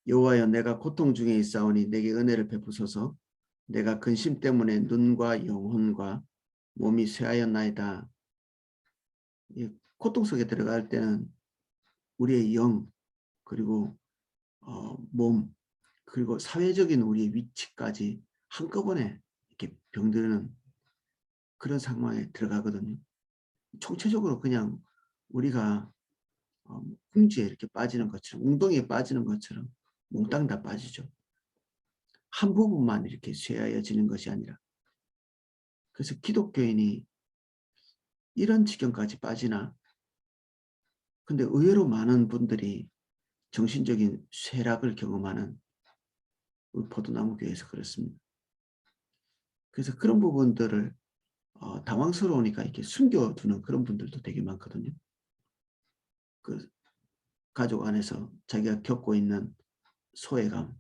여호와여 내가 고통 중에 있사오니 내게 은혜를 베푸소서. 내가 근심 때문에 눈과 영혼과 몸이 쇠하였나이다. 이 고통 속에 들어갈 때는 우리의 영 그리고 몸 그리고 사회적인 우리의 위치까지 한꺼번에 이렇게 병드는 그런 상황에 들어가거든요. 총체적으로 그냥 우리가 궁지에 이렇게 빠지는 것처럼 웅덩이에 빠지는 것처럼 몽땅 다 빠지죠. 한 부분만 이렇게 쇠하여지는 것이 아니라. 그래서 기독교인이 이런 지경까지 빠지나. 근데 의외로 많은 분들이 정신적인 쇠락을 경험하는 우리 포도나무 교회에서 그렇습니다. 그래서 그런 부분들을 당황스러우니까 이렇게 숨겨두는 그런 분들도 되게 많거든요. 그 가족 안에서 자기가 겪고 있는 소외감,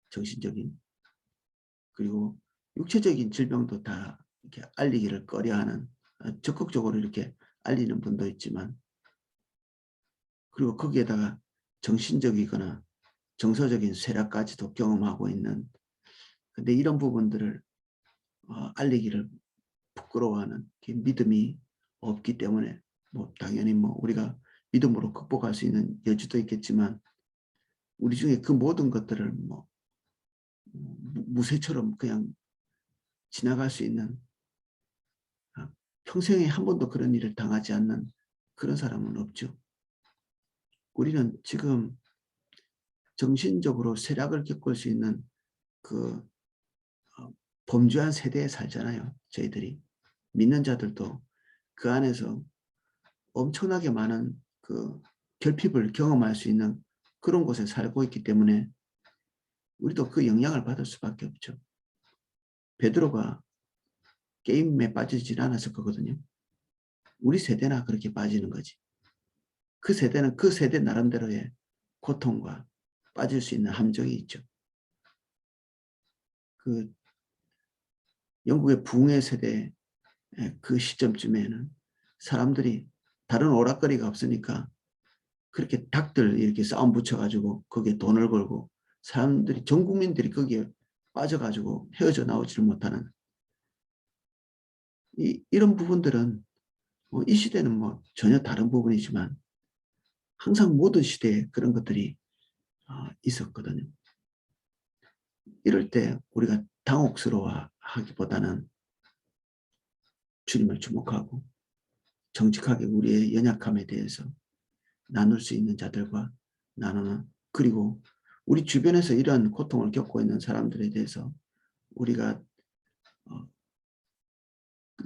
정신적인 그리고 육체적인 질병도 다 이렇게 알리기를 꺼려하는 적극적으로 이렇게 알리는 분도 있지만 그리고 거기에다가 정신적이거나 정서적인 쇠락까지도 경험하고 있는 근데 이런 부분들을 알리기를 부끄러워하는 믿음이 없기 때문에 뭐 당연히 뭐 우리가 믿음으로 극복할 수 있는 여지도 있겠지만 우리 중에 그 모든 것들을 뭐 무쇠처럼 그냥 지나갈 수 있는 평생에 한 번도 그런 일을 당하지 않는 그런 사람은 없죠. 우리는 지금 정신적으로 쇠락을 겪을 수 있는 그 범죄한 세대에 살잖아요. 저희들이. 믿는 자들도 그 안에서 엄청나게 많은 그 결핍을 경험할 수 있는 그런 곳에 살고 있기 때문에 우리도 그 영향을 받을 수밖에 없죠. 베드로가 게임에 빠지질 않았을 거거든요. 우리 세대나 그렇게 빠지는 거지. 그 세대는 그 세대 나름대로의 고통과 빠질 수 있는 함정이 있죠. 그 영국의 부흥의 세대 그 시점쯤에는 사람들이 다른 오락거리가 없으니까 그렇게 닭들 이렇게 싸움 붙여가지고 거기에 돈을 걸고 사람들이 전 국민들이 거기에 빠져가지고 헤어져 나오지를 못하는 이런 부분들은 이 시대는 뭐 전혀 다른 부분이지만 항상 모든 시대에 그런 것들이 있었거든요. 이럴 때 우리가 당혹스러워하기보다는 주님을 주목하고 정직하게 우리의 연약함에 대해서 나눌 수 있는 자들과 나누는 그리고 우리 주변에서 이런 고통을 겪고 있는 사람들에 대해서 우리가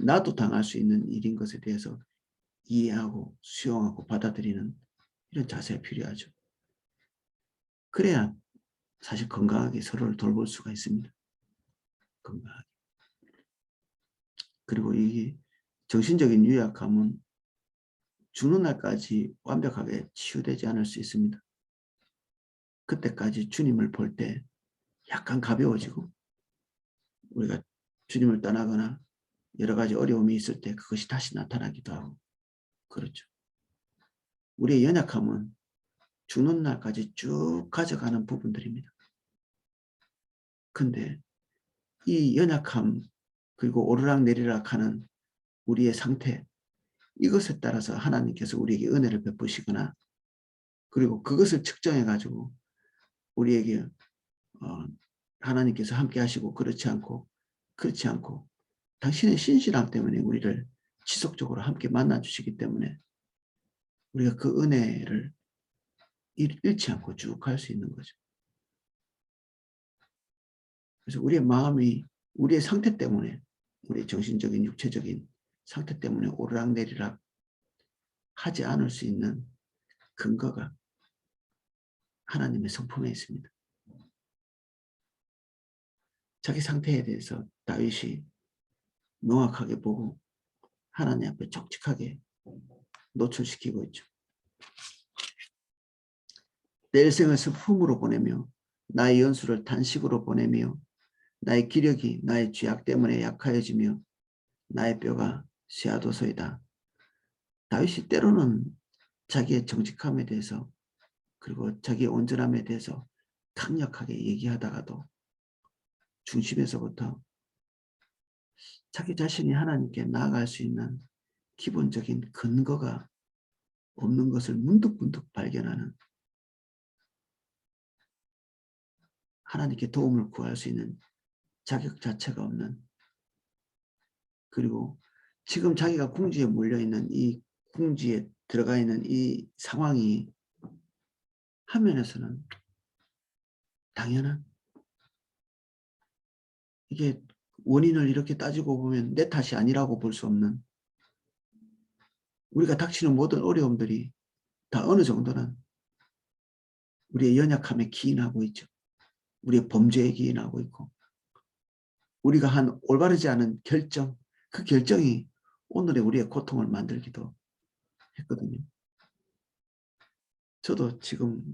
나도 당할 수 있는 일인 것에 대해서 이해하고 수용하고 받아들이는 이런 자세가 필요하죠. 그래야 사실 건강하게 서로를 돌볼 수가 있습니다. 건강하게. 그리고 이 정신적인 유약함은 죽는 날까지 완벽하게 치유되지 않을 수 있습니다. 그때까지 주님을 볼 때 약간 가벼워지고 우리가 주님을 떠나거나 여러 가지 어려움이 있을 때 그것이 다시 나타나기도 하고 그렇죠. 우리의 연약함은 죽는 날까지 쭉 가져가는 부분들입니다. 근데 이 연약함 그리고 오르락내리락 하는 우리의 상태 이것에 따라서 하나님께서 우리에게 은혜를 베푸시거나 그리고 그것을 측정해 가지고 우리에게 하나님께서 함께 하시고 그렇지 않고 당신의 신실함 때문에 우리를 지속적으로 함께 만나주시기 때문에 우리가 그 은혜를 잃지 않고 쭉 갈 수 있는 거죠. 그래서 우리의 마음이 우리의 상태 때문에 우리의 정신적인 육체적인 상태 때문에 오르락내리락 하지 않을 수 있는 근거가 하나님의 성품에 있습니다. 자기 상태에 대해서 다윗이 명확하게 보고 하나님 앞에 적직하게 노출시키고 있죠. 내 일생을 슬픔으로 보내며 나의 연수를 단식으로 보내며 나의 기력이 나의 죄악 때문에 약하여지며 나의 뼈가 쇠하도소이다. 다윗이 때로는 자기의 정직함에 대해서 그리고 자기의 온전함에 대해서 강력하게 얘기하다가도 중심에서부터 자기 자신이 하나님께 나아갈 수 있는 기본적인 근거가 없는 것을 문득문득 발견하는, 하나님께 도움을 구할 수 있는 자격 자체가 없는, 그리고 지금 자기가 궁지에 몰려있는 이 궁지에 들어가 있는 이 상황이 한면에서는 당연한, 이게 원인을 이렇게 따지고 보면 내 탓이 아니라고 볼 수 없는, 우리가 닥치는 모든 어려움들이 다 어느 정도는 우리의 연약함에 기인하고 있죠. 우리의 범죄에 기인하고 있고, 우리가 한 올바르지 않은 결정, 그 결정이 오늘의 우리의 고통을 만들기도 했거든요. 저도 지금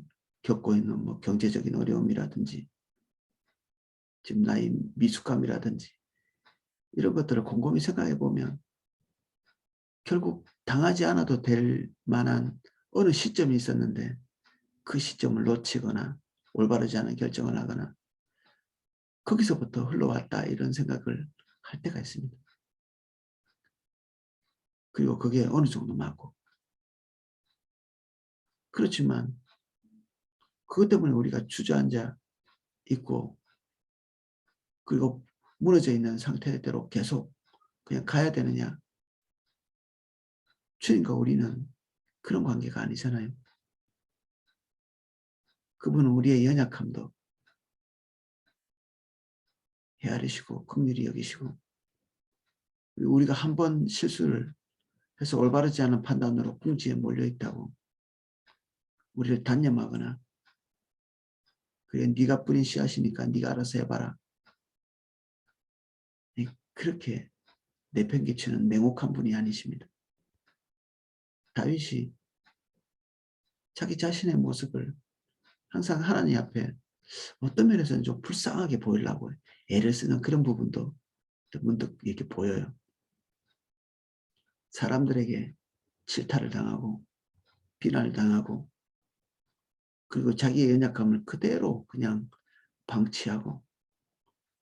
겪고 있는 뭐 경제적인 어려움이라든지 지금 나의 미숙함이라든지 이런 것들을 곰곰이 생각해 보면 결국 당하지 않아도 될 만한 어느 시점이 있었는데 그 시점을 놓치거나 올바르지 않은 결정을 하거나 거기서부터 흘러왔다, 이런 생각을 할 때가 있습니다. 그리고 그게 어느 정도 맞고, 그렇지만 그것 때문에 우리가 주저앉아 있고 그리고 무너져 있는 상태대로 계속 그냥 가야 되느냐? 주님과 우리는 그런 관계가 아니잖아요. 그분은 우리의 연약함도 헤아리시고 긍휼히 여기시고, 우리가 한 번 실수를 해서 올바르지 않은 판단으로 궁지에 몰려있다고 우리를 단념하거나 그래 네가 뿌린 씨앗이니까 네가 알아서 해봐라, 그렇게 내팽개치는 냉혹한 분이 아니십니다. 다윗이 자기 자신의 모습을 항상 하나님 앞에 어떤 면에서는 좀 불쌍하게 보이려고 애를 쓰는 그런 부분도 문득 이렇게 보여요. 사람들에게 질타를 당하고 비난을 당하고 그리고 자기의 연약함을 그대로 그냥 방치하고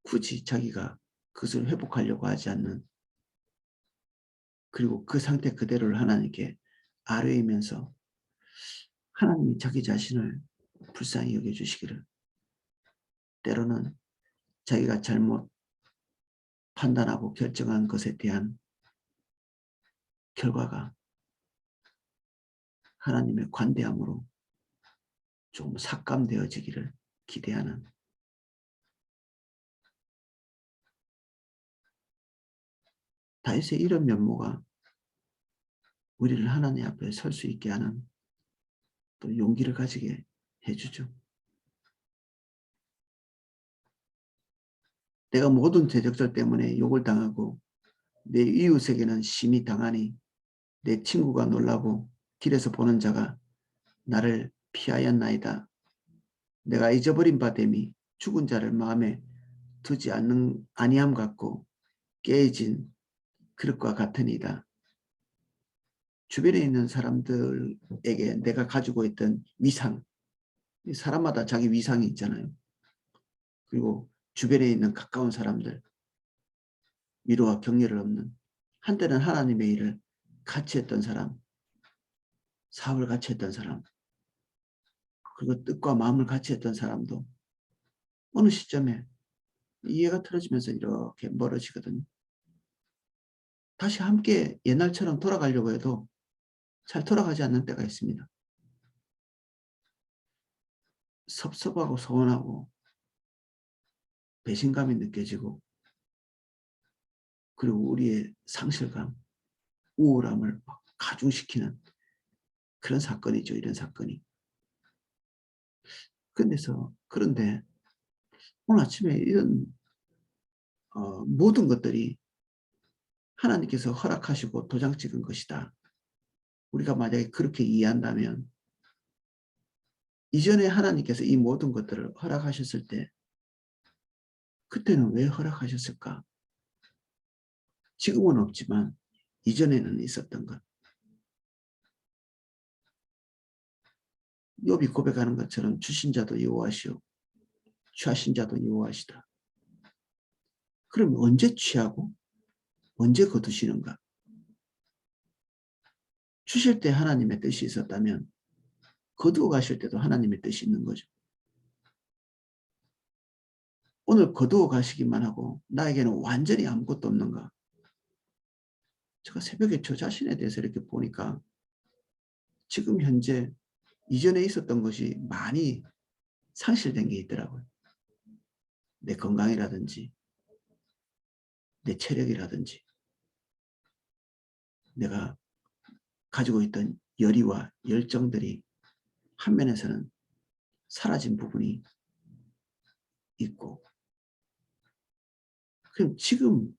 굳이 자기가 그것을 회복하려고 하지 않는, 그리고 그 상태 그대로를 하나님께 아뢰이면서 하나님이 자기 자신을 불쌍히 여겨주시기를, 때로는 자기가 잘못 판단하고 결정한 것에 대한 결과가 하나님의 관대함으로 좀 삭감되어지기를 기대하는, 다윗의 이런 면모가 우리를 하나님 앞에 설 수 있게 하는 또 용기를 가지게 해주죠. 내가 모든 대적들 때문에 욕을 당하고 내 이웃에게는 심히 당하니 내 친구가 놀라고 길에서 보는 자가 나를 피하였나이다. 내가 잊어버린 바 됨이 죽은 자를 마음에 두지 아니함 같고 깨진 그릇과 같으니이다. 주변에 있는 사람들에게 내가 가지고 있던 위상, 사람마다 자기 위상이 있잖아요. 그리고 주변에 있는 가까운 사람들, 위로와 격려를 얻는, 한때는 하나님의 일을 같이 했던 사람, 사업을 같이 했던 사람, 그리고 뜻과 마음을 같이 했던 사람도 어느 시점에 이해가 틀어지면서 이렇게 멀어지거든요. 다시 함께 옛날처럼 돌아가려고 해도 잘 돌아가지 않는 때가 있습니다. 섭섭하고 서운하고 배신감이 느껴지고, 그리고 우리의 상실감, 우울함을 막 가중시키는 그런 사건이죠. 이런 사건이. 그런데 오늘 아침에 이런 모든 것들이 하나님께서 허락하시고 도장 찍은 것이다. 우리가 만약에 그렇게 이해한다면 이전에 하나님께서 이 모든 것들을 허락하셨을 때 그때는 왜 허락하셨을까? 지금은 없지만 이전에는 있었던 것. 욥이 고백하는 것처럼 주신 자도 여호와시오 취하신 자도 유하시다. 그럼 언제 취하고 언제 거두시는가? 주실 때 하나님의 뜻이 있었다면 거두어 가실 때도 하나님의 뜻이 있는 거죠. 오늘 거두어 가시기만 하고 나에게는 완전히 아무것도 없는가? 제가 새벽에 저 자신에 대해서 이렇게 보니까 지금 현재 이전에 있었던 것이 많이 상실된 게 있더라고요. 내 건강이라든지 내 체력이라든지 내가 가지고 있던 열의와 열정들이 한 면에서는 사라진 부분이 있고, 그럼 지금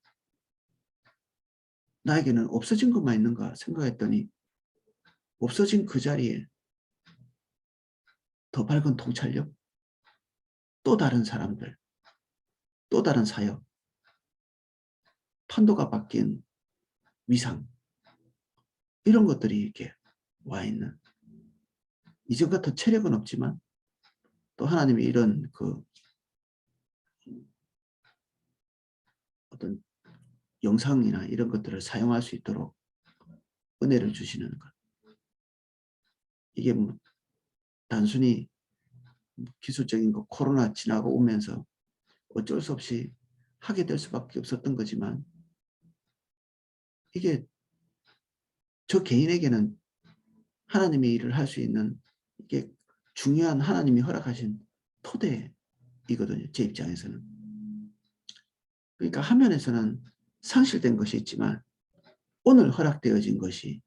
나에게는 없어진 것만 있는가 생각했더니 없어진 그 자리에 더 밝은 통찰력, 또 다른 사람들, 또 다른 사역, 판도가 바뀐 위상, 이런 것들이 이렇게 와 있는, 이전 같은 체력은 없지만 또 하나님이 이런 그 어떤 영상이나 이런 것들을 사용할 수 있도록 은혜를 주시는 것. 이게 뭐 단순히 기술적인 거 코로나 지나고 오면서 어쩔 수 없이 하게 될 수밖에 없었던 거지만, 이게 저 개인에게는 하나님의 일을 할 수 있는 이게 중요한 하나님이 허락하신 토대이거든요. 제 입장에서는. 그러니까 화면에서는 상실된 것이 있지만 오늘 허락되어진 것이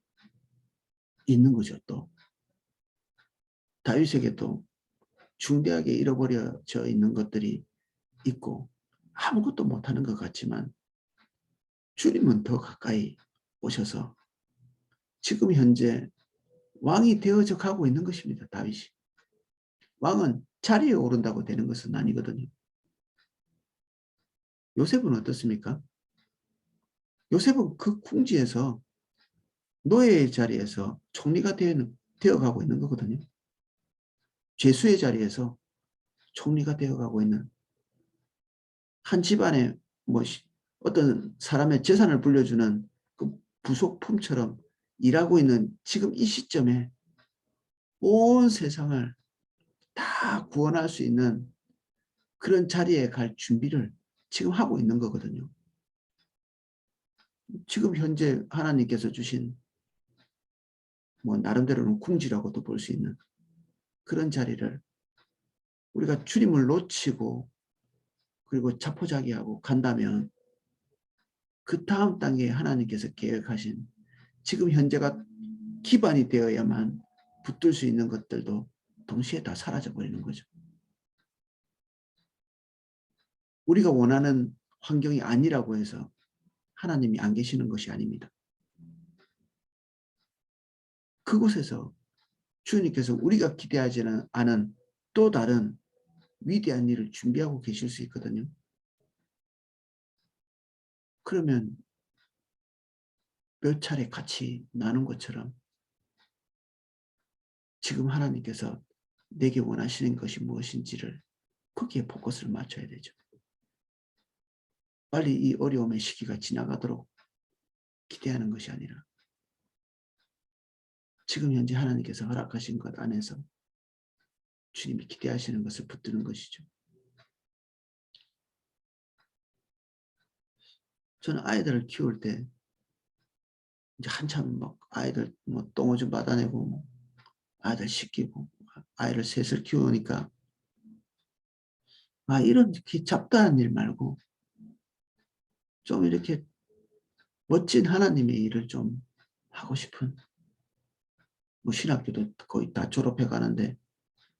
있는 거죠. 또 다윗에게 또 중대하게 잃어버려져 있는 것들이 있고 아무것도 못하는 것 같지만 주님은 더 가까이 오셔서 지금 현재 왕이 되어져 가고 있는 것입니다. 다윗이. 왕은 자리에 오른다고 되는 것은 아니거든요. 요셉은 어떻습니까? 요셉은 그 궁지에서 노예의 자리에서 총리가 되어가고 있는 거거든요. 죄수의 자리에서 총리가 되어가고 있는, 한 집안에 뭐 어떤 사람의 재산을 불려주는 그 부속품처럼 일하고 있는 지금 이 시점에 온 세상을 다 구원할 수 있는 그런 자리에 갈 준비를 지금 하고 있는 거거든요. 지금 현재 하나님께서 주신 뭐 나름대로는 궁지라고도 볼 수 있는 그런 자리를 우리가 주님을 놓치고 그리고 자포자기하고 간다면 그 다음 단계에 하나님께서 계획하신 지금 현재가 기반이 되어야만 붙들 수 있는 것들도 동시에 다 사라져 버리는 거죠. 우리가 원하는 환경이 아니라고 해서 하나님이 안 계시는 것이 아닙니다. 그곳에서 주님께서 우리가 기대하지는 않은 또 다른 위대한 일을 준비하고 계실 수 있거든요. 그러면 몇 차례 같이 나눈 것처럼 지금 하나님께서 내게 원하시는 것이 무엇인지를 거기에 포커스를 맞춰야 되죠. 빨리 이 어려움의 시기가 지나가도록 기대하는 것이 아니라 지금 현재 하나님께서 허락하신 것 안에서 주님이 기대하시는 것을 붙드는 것이죠. 저는 아이들을 키울 때 이제 한참 막 아이들 뭐 똥오줌 받아내고 뭐 아이들 씻기고 아이를 셋을 키우니까 이런 잡다한 일 말고 좀 이렇게 멋진 하나님의 일을 좀 하고 싶은, 뭐 신학교도 거의 다 졸업해 가는데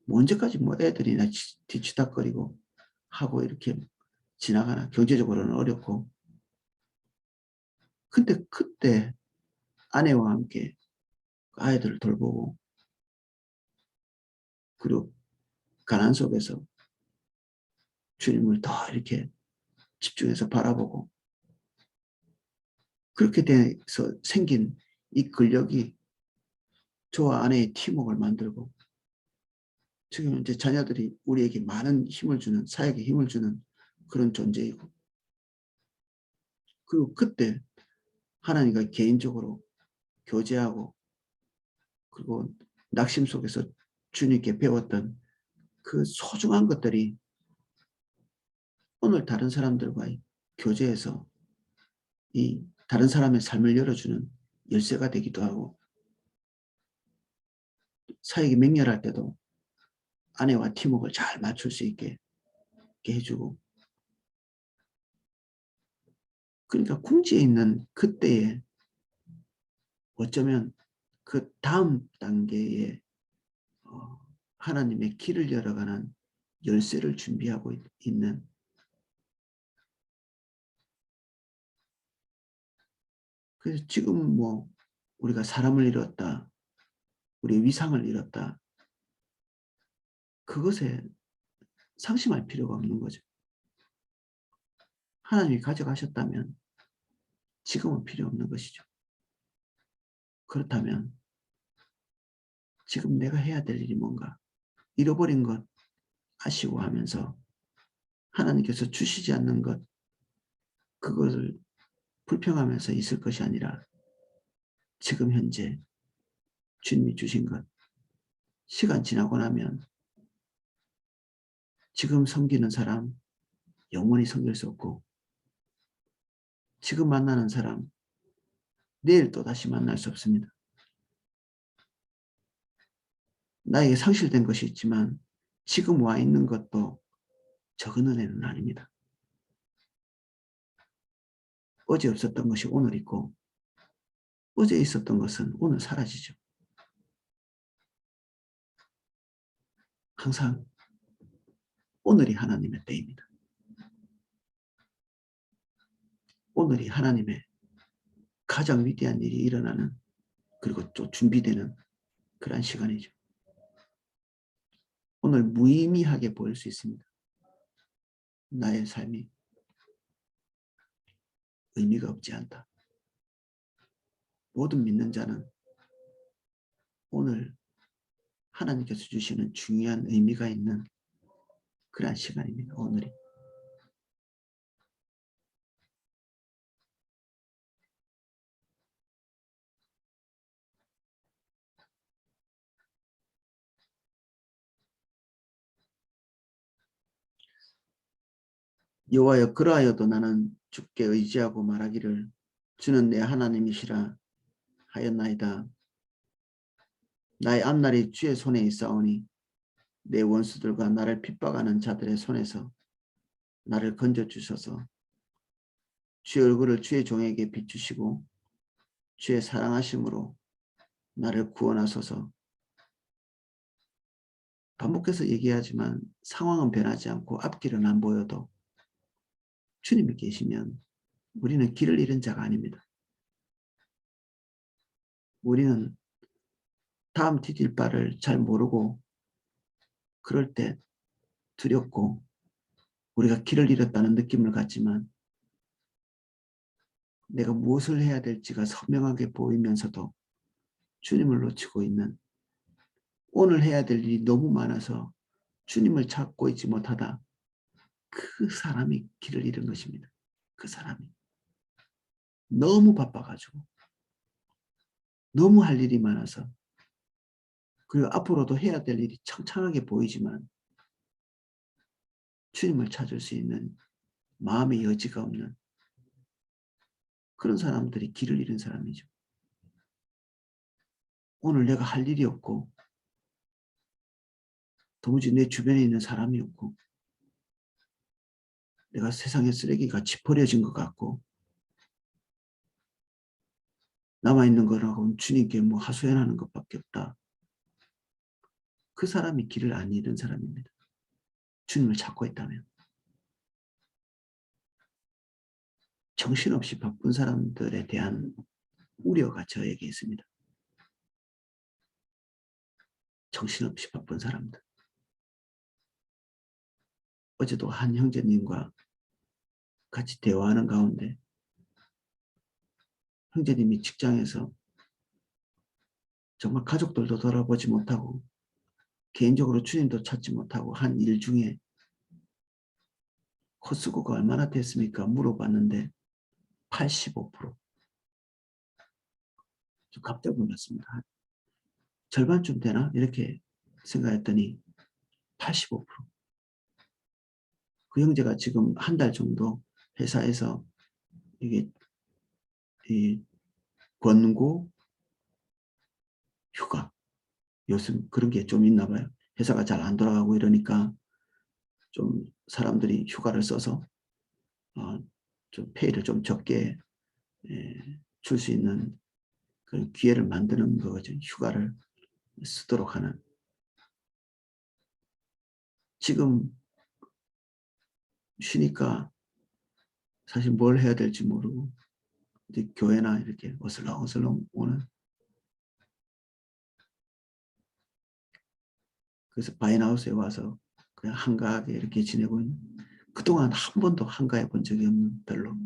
뭐 언제까지 뭐 애들이나 뒤치다거리고 하고 이렇게 지나가나. 경제적으로는 어렵고. 근데 그때 아내와 함께 아이들을 돌보고 그리고 가난 속에서 주님을 더 이렇게 집중해서 바라보고 그렇게 돼서 생긴 이 근력이 저와 아내의 팀워크를 만들고 지금 이제 자녀들이 우리에게 많은 힘을 주는, 사역에 힘을 주는 그런 존재이고, 그리고 그때 하나님과 개인적으로 교제하고, 그리고 낙심 속에서 주님께 배웠던 그 소중한 것들이 오늘 다른 사람들과의 교제에서 이 다른 사람의 삶을 열어주는 열쇠가 되기도 하고, 사역이 맹렬할 때도 아내와 팀워크를 잘 맞출 수 있게 해주고, 그러니까 궁지에 있는 그때에 어쩌면 그 다음 단계에 하나님의 길을 열어가는 열쇠를 준비하고 있는, 그래서 지금 뭐 우리가 사람을 잃었다, 우리 위상을 잃었다, 그것에 상심할 필요가 없는 거죠. 하나님이 가져가셨다면 지금은 필요 없는 것이죠. 그렇다면 지금 내가 해야 될 일이 뭔가, 잃어버린 것 아쉬워하면서 하나님께서 주시지 않는 것, 그것을 불평하면서 있을 것이 아니라 지금 현재 주님이 주신 것, 시간 지나고 나면 지금 섬기는 사람 영원히 섬길 수 없고, 지금 만나는 사람 내일 또 다시 만날 수 없습니다. 나에게 상실된 것이 있지만 지금 와 있는 것도 적은 은혜는 아닙니다. 어제 없었던 것이 오늘 있고, 어제 있었던 것은 오늘 사라지죠. 항상 오늘이 하나님의 때입니다. 오늘이 하나님의 가장 위대한 일이 일어나는, 그리고 또 준비되는 그러한 시간이죠. 오늘 무의미하게 보일 수 있습니다. 나의 삶이 의미가 없지 않다. 모든 믿는 자는 오늘 하나님께서 주시는 중요한 의미가 있는 그러한 시간입니다. 오늘이. 여호와여, 그러하여도 나는 주께 의지하고 말하기를 주는 내 하나님이시라 하였나이다. 나의 앞날이 주의 손에 있사오니 내 원수들과 나를 핍박하는 자들의 손에서 나를 건져주셔서 주의 얼굴을 주의 종에게 비추시고 주의 사랑하심으로 나를 구원하소서. 반복해서 얘기하지만 상황은 변하지 않고 앞길은 안 보여도 주님이 계시면 우리는 길을 잃은 자가 아닙니다. 우리는 다음 디딜 바를 잘 모르고 그럴 때 두렵고 우리가 길을 잃었다는 느낌을 갖지만, 내가 무엇을 해야 될지가 선명하게 보이면서도 주님을 놓치고 있는, 오늘 해야 될 일이 너무 많아서 주님을 찾고 있지 못하다, 그 사람이 길을 잃은 것입니다. 그 사람이 너무 바빠가지고 너무 할 일이 많아서, 그리고 앞으로도 해야 될 일이 창창하게 보이지만 주님을 찾을 수 있는 마음의 여지가 없는 그런 사람들이 길을 잃은 사람이죠. 오늘 내가 할 일이 없고 도무지 내 주변에 있는 사람이 없고 내가 세상의 쓰레기가 버려진 것 같고 남아있는 거라고는 주님께 뭐 하소연하는 것밖에 없다. 그 사람이 길을 안 잃은 사람입니다. 주님을 찾고 있다면. 정신없이 바쁜 사람들에 대한 우려가 저에게 있습니다. 정신없이 바쁜 사람들. 어제도 한 형제님과 같이 대화하는 가운데 형제님이 직장에서 정말 가족들도 돌아보지 못하고 개인적으로 주님도 찾지 못하고 한 일 중에 헛수고가 얼마나 됐습니까? 물어봤는데 85%. 좀 깜짝 놀랐습니다. 절반쯤 되나? 이렇게 생각했더니 85%. 그 형제가 지금 한 달 정도 회사에서 이게 이 권고 휴가 요즘 그런 게 좀 있나 봐요. 회사가 잘 안 돌아가고 이러니까 좀 사람들이 휴가를 써서 좀 페이를 좀 적게 줄 수 있는 그런 기회를 만드는 거죠. 휴가를 쓰도록 하는. 지금 쉬니까 사실 뭘 해야 될지 모르고 이제 교회나 이렇게 어슬렁어슬렁 오는. 그래서 바인하우스에 와서 그냥 한가하게 이렇게 지내고 있는. 그동안 한 번도 한가해 본 적이 없는 별로.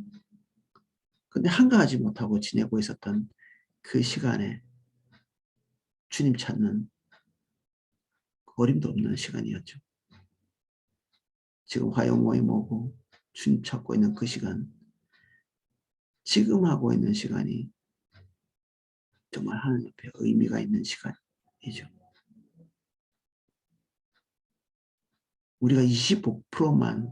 근데 한가하지 못하고 지내고 있었던 그 시간에 주님 찾는 어림도 없는 시간이었죠. 지금 화요 모임 오고 주님 찾고 있는 그 시간, 지금 하고 있는 시간이 정말 하나님 앞에 의미가 있는 시간이죠. 우리가 25%만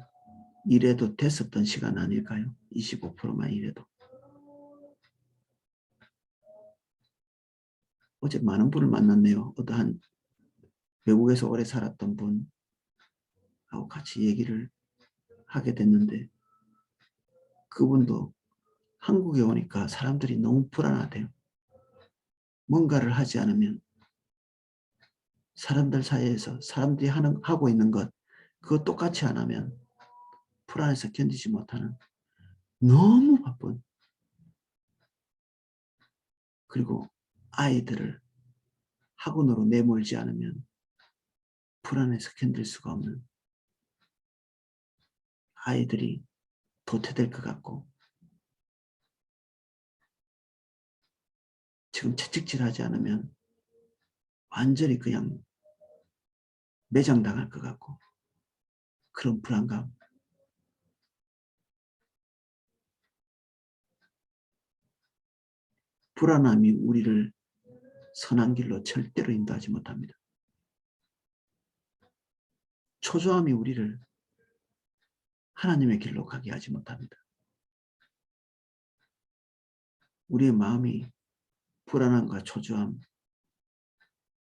일해도 됐었던 시간 아닐까요? 25%만 일해도. 어제 많은 분을 만났네요. 어떠한 외국에서 오래 살았던 분하고 같이 얘기를 하게 됐는데 그분도 한국에 오니까 사람들이 너무 불안하대요. 뭔가를 하지 않으면 사람들 사이에서 사람들이 하고 있는 것 그거 똑같이 안 하면 불안해서 견디지 못하는 너무 바쁜, 그리고 아이들을 학원으로 내몰지 않으면 불안해서 견딜 수가 없는 아이들이 도태될 것 같고 지금 채찍질하지 않으면 완전히 그냥 매장당할 것 같고 그런 불안감. 불안함이 우리를 선한 길로 절대로 인도하지 못합니다. 초조함이 우리를 하나님의 길로 가게 하지 못합니다. 우리의 마음이 불안함과 초조함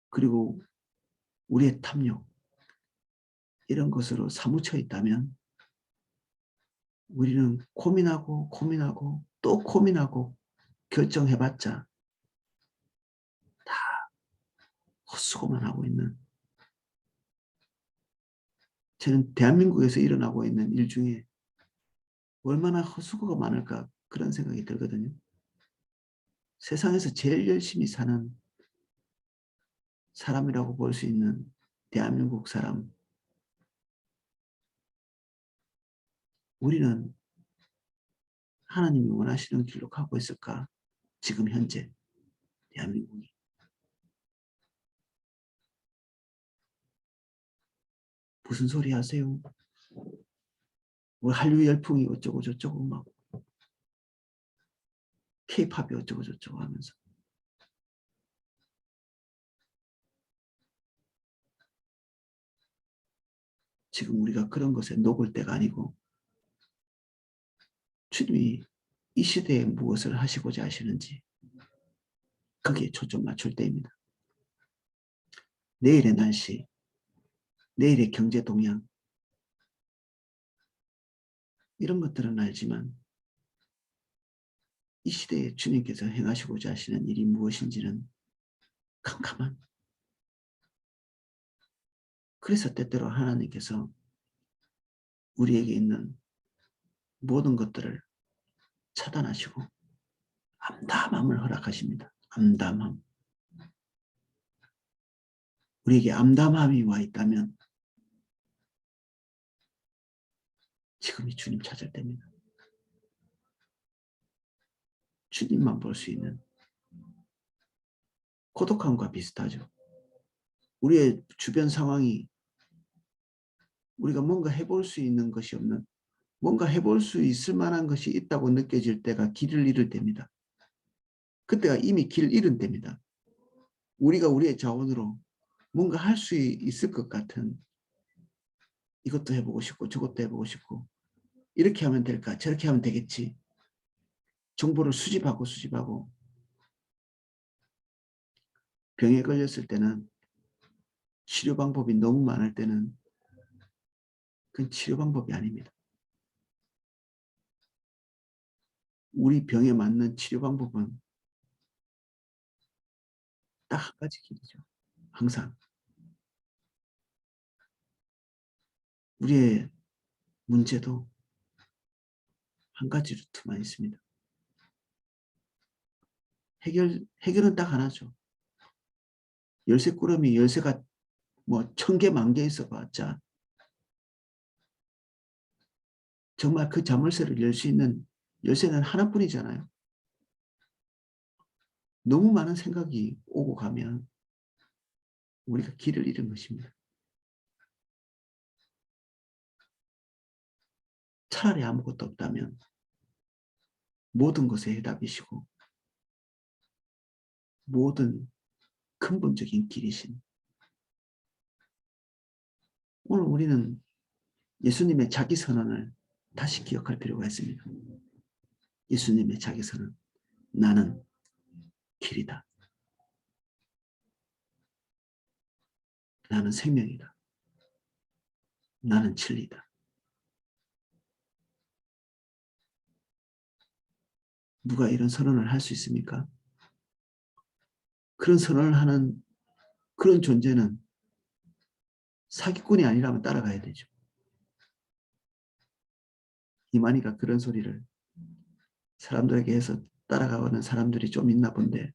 그리고 우리의 탐욕 이런 것으로 사무쳐 있다면 우리는 고민하고 고민하고 또 고민하고 결정해봤자 다 헛수고만 하고 있는, 저는 대한민국에서 일어나고 있는 일 중에 얼마나 헛수고가 많을까 그런 생각이 들거든요. 세상에서 제일 열심히 사는 사람이라고 볼 수 있는 대한민국 사람, 우리는 하나님이 원하시는 길로 가고 있을까? 지금 현재 대한민국이. 무슨 소리 하세요? 뭐 한류 열풍이 어쩌고 저쩌고 막 K-팝이 어쩌고 저쩌고 하면서 지금 우리가 그런 것에 녹을 때가 아니고 주님이 이 시대에 무엇을 하시고자 하시는지 거기에 초점 맞출 때입니다. 내일의 날씨, 내일의 경제 동향 이런 것들은 알지만 이 시대에 주님께서 행하시고자 하시는 일이 무엇인지는 캄캄한. 그래서 때때로 하나님께서 우리에게 있는 모든 것들을 차단하시고 암담함을 허락하십니다. 암담함. 우리에게 암담함이 와 있다면 지금이 주님 찾을 때입니다. 주님만 볼 수 있는 고독함과 비슷하죠. 우리의 주변 상황이 우리가 뭔가 해볼 수 있는 것이 없는, 뭔가 해볼 수 있을 만한 것이 있다고 느껴질 때가 길을 잃을 때입니다. 그때가 이미 길 잃은 때입니다. 우리가 우리의 자원으로 뭔가 할 수 있을 것 같은, 이것도 해보고 싶고 저것도 해보고 싶고, 이렇게 하면 될까 저렇게 하면 되겠지, 정보를 수집하고 병에 걸렸을 때는, 치료 방법이 너무 많을 때는 그건 치료 방법이 아닙니다. 우리 병에 맞는 치료 방법은 딱 한 가지 길이죠. 항상 우리의 문제도 한 가지 루트만 있습니다. 해결은 딱 하나죠. 열쇠 꾸러미 열쇠가 뭐 1000개, 10,000개 있어봤자 정말 그 자물쇠를 열 수 있는 열쇠는 하나뿐이잖아요. 너무 많은 생각이 오고 가면 우리가 길을 잃은 것입니다. 차라리 아무것도 없다면 모든 것의 해답이시고 모든 근본적인 길이신, 오늘 우리는 예수님의 자기선언을 다시 기억할 필요가 있습니다. 예수님의 자기선언, 나는 길이다. 나는 생명이다. 나는 진리다. 누가 이런 선언을 할 수 있습니까? 그런 선언을 하는 그런 존재는 사기꾼이 아니라면 따라가야 되죠. 이만희가 그런 소리를 사람들에게 해서 따라가는 사람들이 좀 있나 본데,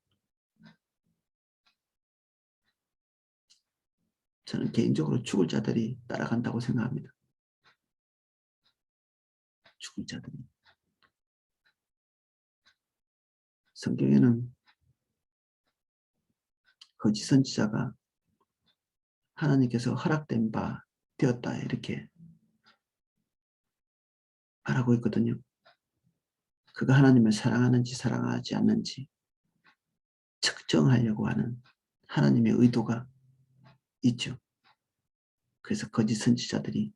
저는 개인적으로 죽을 자들이 따라간다고 생각합니다. 죽을 자들이. 성경에는 거짓 선지자가 하나님께서 허락된 바 되었다 이렇게 말하고 있거든요. 그가 하나님을 사랑하는지 사랑하지 않는지 측정하려고 하는 하나님의 의도가 있죠. 그래서 거짓 선지자들이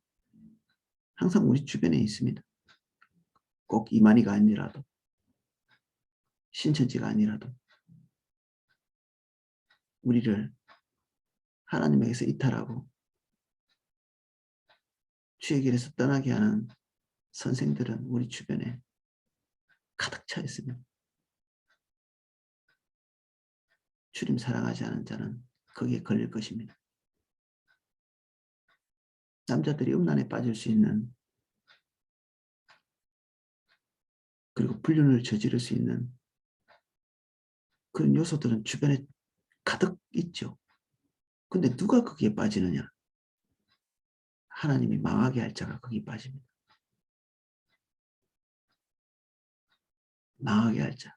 항상 우리 주변에 있습니다. 꼭 이만희가 아니라도, 신천지가 아니라도 우리를 하나님에게서 이탈하고 주의 길에서 떠나게 하는 선생들은 우리 주변에 가득 차 있습니다. 주님 사랑하지 않은 자는 거기에 걸릴 것입니다. 남자들이 음란에 빠질 수 있는, 그리고 불륜을 저지를 수 있는 그런 요소들은 주변에 가득 있죠. 근데 누가 거기에 빠지느냐? 하나님이 망하게 할 자가 거기에 빠집니다. 망하게 할 자.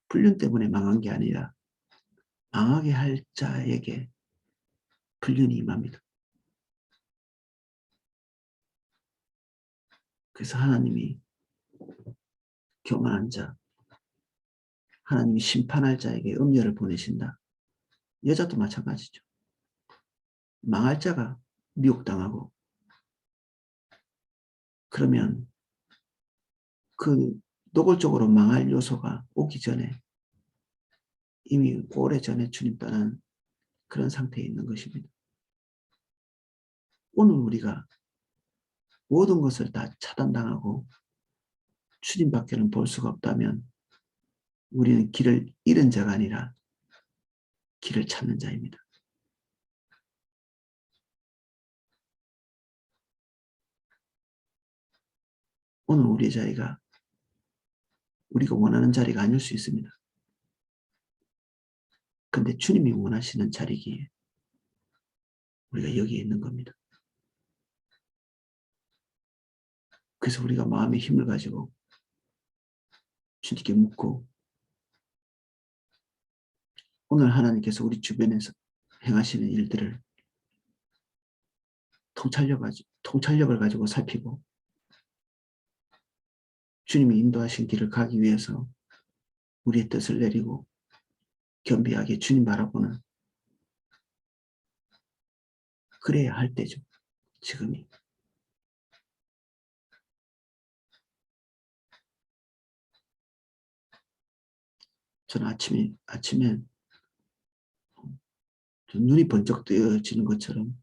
불륜 때문에 망한 게 아니라 망하게 할 자에게 불륜이 임합니다. 그래서 하나님이 교만한 자, 하나님이 심판할 자에게 음녀를 보내신다. 여자도 마찬가지죠. 망할 자가 미혹당하고, 그러면 그 노골적으로 망할 요소가 오기 전에 이미 오래전에 주님 떠난 그런 상태에 있는 것입니다. 오늘 우리가 모든 것을 다 차단당하고 주님밖에는 볼 수가 없다면 우리는 길을 잃은 자가 아니라 길을 찾는 자입니다. 오늘 우리의 자리가 우리가 원하는 자리가 아닐 수 있습니다. 근데 주님이 원하시는 자리기에 우리가 여기에 있는 겁니다. 그래서 우리가 마음의 힘을 가지고 주님께 묻고, 오늘 하나님께서 우리 주변에서 행하시는 일들을 통찰력을 가지고 살피고 주님이 인도하신 길을 가기 위해서 우리의 뜻을 내리고 겸비하게 주님 바라보는 그래야 할 때죠. 지금이. 저는 아침에 눈이 번쩍 뜨여지는 것처럼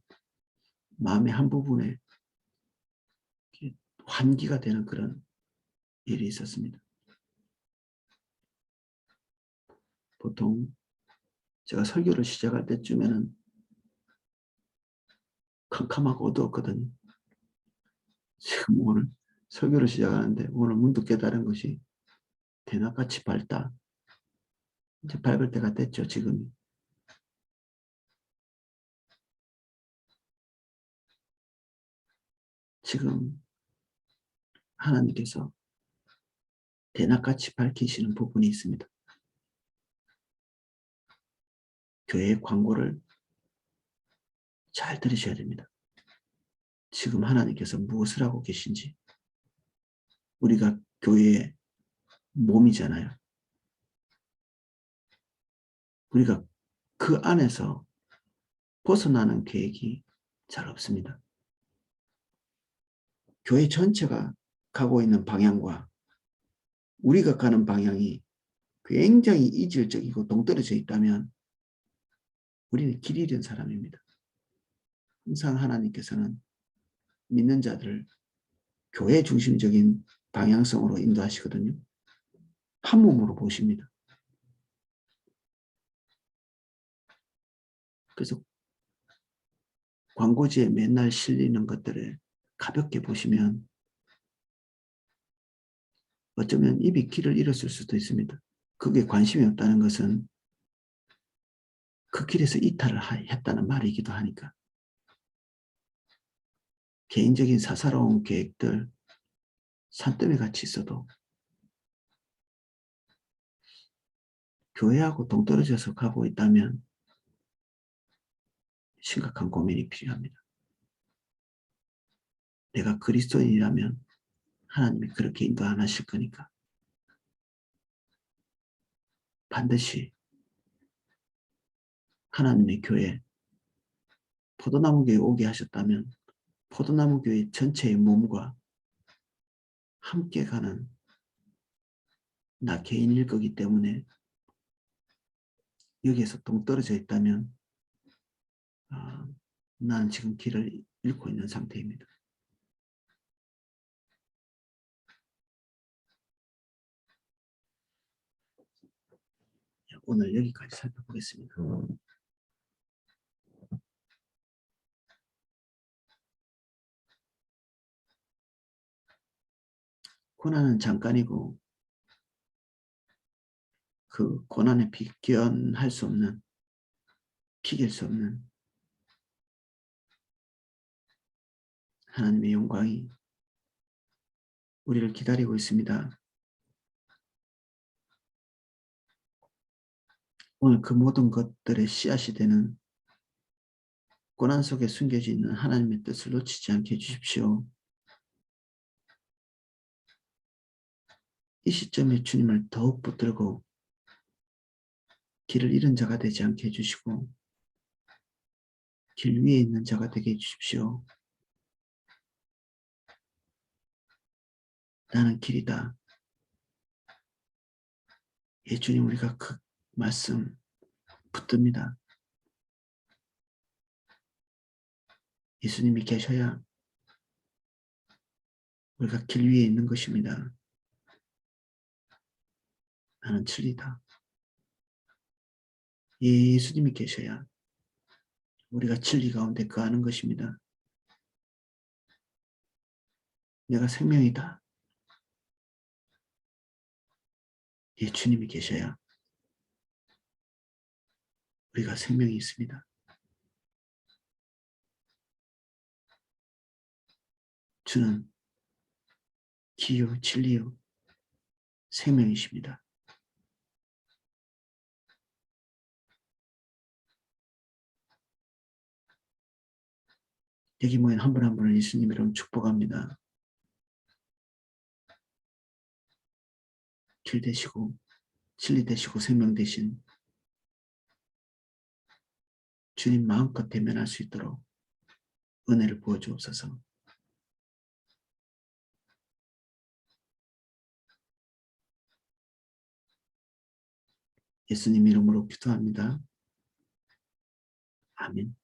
마음의 한 부분에 환기가 되는 그런 일이 있었습니다. 보통 제가 설교를 시작할 때쯤에는 캄캄하고 어두웠거든요. 지금 오늘 설교를 시작하는데 오늘 문득 깨달은 것이 대낮같이 밝다. 이제 밝을 때가 됐죠, 지금이. 지금 하나님께서 대낮같이 밝히시는 부분이 있습니다. 교회의 광고를 잘 들으셔야 됩니다. 지금 하나님께서 무엇을 하고 계신지. 우리가 교회의 몸이잖아요. 우리가 그 안에서 벗어나는 계획이 잘 없습니다. 교회 전체가 가고 있는 방향과 우리가 가는 방향이 굉장히 이질적이고 동떨어져 있다면 우리는 길 잃은 사람입니다. 항상 하나님께서는 믿는 자들을 교회 중심적인 방향성으로 인도하시거든요. 한 몸으로 보십니다. 그래서 광고지에 맨날 실리는 것들을 가볍게 보시면 어쩌면 입이 길을 잃었을 수도 있습니다. 그게 관심이 없다는 것은 그 길에서 이탈을 했다는 말이기도 하니까. 개인적인 사사로운 계획들 산더미 같이 있어도 교회하고 동떨어져서 가고 있다면 심각한 고민이 필요합니다. 내가 그리스도인이라면 하나님이 그렇게 인도 안 하실 거니까 반드시 하나님의 교회 포도나무 교회 오게 하셨다면 포도나무 교회 전체의 몸과 함께 가는 나 개인일 거기 때문에 여기에서 동떨어져 있다면 나는 지금 길을 잃고 있는 상태입니다. 오늘 여기까지 살펴보겠습니다. 고난은 잠깐이고 그 고난에 비견할 수 없는, 비길 수 없는 하나님의 영광이 우리를 기다리고 있습니다. 오늘 그 모든 것들의 씨앗이 되는 고난 속에 숨겨져 있는 하나님의 뜻을 놓치지 않게 해주십시오. 이 시점에 주님을 더욱 붙들고 길을 잃은 자가 되지 않게 해주시고 길 위에 있는 자가 되게 해주십시오. 나는 길이다. 예, 주님, 우리가 그 말씀 붙듭니다. 예수님이 계셔야 우리가 길 위에 있는 것입니다. 나는 진리다. 예수님이 계셔야 우리가 진리 가운데 거하는 것입니다. 내가 생명이다. 예, 주님이 계셔야 우리가 생명이 있습니다. 주는 기요, 진리요, 생명이십니다. 여기 모인 한 분 한 분을 예수님 이름 축복합니다. 길 되시고 진리 되시고 생명 되신 주님 마음껏 대면할 수 있도록 은혜를 부어주옵소서. 예수님 이름으로 기도합니다. 아멘.